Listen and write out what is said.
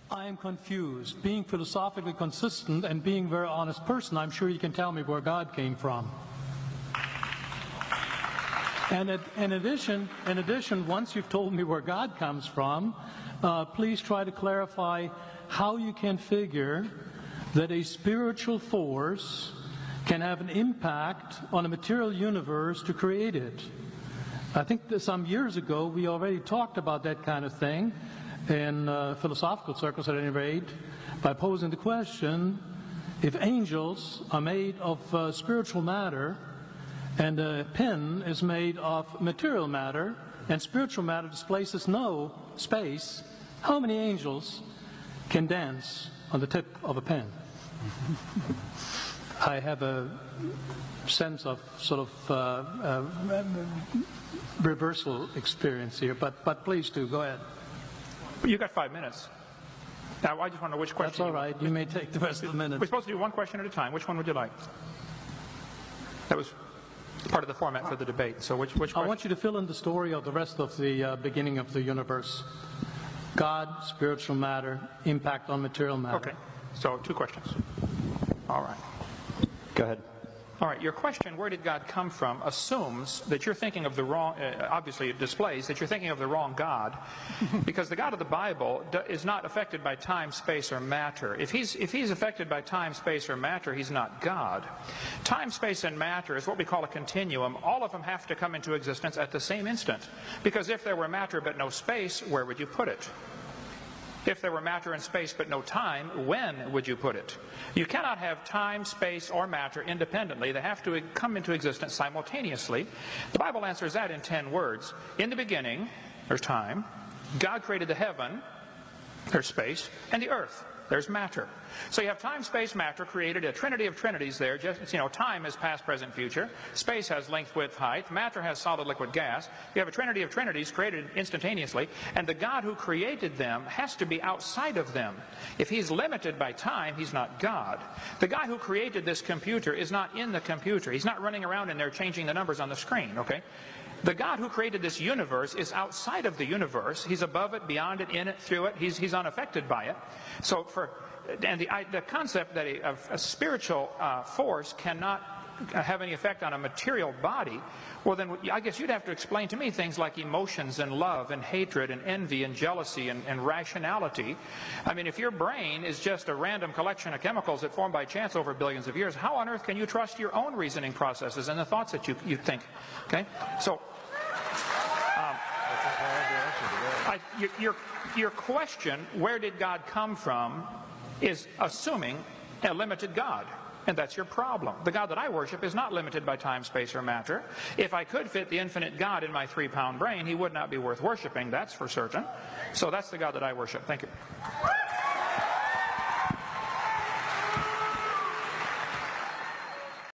I am confused. Being philosophically consistent and being a very honest person, I'm sure you can tell me where God came from. And in addition, once you've told me where God comes from, please try to clarify how you can figure that a spiritual force can have an impact on a material universe to create it. I think that some years ago we already talked about that kind of thing in philosophical circles at any rate, by posing the question, if angels are made of spiritual matter and a pen is made of material matter and spiritual matter displaces no space, how many angels can dance on the tip of a pen? I have a sense of sort of reversal experience here, but please do, go ahead. You got 5 minutes. Now, I just want to know which question. That's all right. You may take the rest of the minute. We're supposed to do one question at a time. Which one would you like? That was part of the format for the debate. So which question? I want you to fill in the story of the rest of the beginning of the universe. God, spiritual matter, impact on material matter. Okay. So 2 questions. All right. Go ahead. All right, your question, where did God come from, assumes that you're thinking of the wrong, obviously it displays that you're thinking of the wrong God, because the God of the Bible is not affected by time, space, or matter. If he's affected by time, space, or matter, he's not God. Time, space, and matter is what we call a continuum. All of them have to come into existence at the same instant, because if there were matter but no space, where would you put it? If there were matter and space but no time, when would you put it? You cannot have time, space, or matter independently. They have to come into existence simultaneously. The Bible answers that in 10 words. In the beginning, there's time. God created the heaven, there's space, and the earth, there's matter. So you have time, space, matter created, a trinity of trinities there. Just, time is past, present, future. Space has length, width, height. Matter has solid, liquid, gas. You have a trinity of trinities created instantaneously. And the God who created them has to be outside of them. If he's limited by time, he's not God. The guy who created this computer is not in the computer. He's not running around in there changing the numbers on the screen, okay? The God who created this universe is outside of the universe. He's above it, beyond it, in it, through it. He's unaffected by it. So the concept that a spiritual force cannot have any effect on a material body, well then I guess you'd have to explain to me things like emotions and love and hatred and envy and jealousy and rationality. I mean, if your brain is just a random collection of chemicals that form by chance over billions of years, how on earth can you trust your own reasoning processes and the thoughts that you think? Okay, so your question, where did God come from, is assuming a limited God. And that's your problem. The God that I worship is not limited by time, space, or matter. If I could fit the infinite God in my 3-pound brain, he would not be worth worshiping, that's for certain. So that's the God that I worship. Thank you.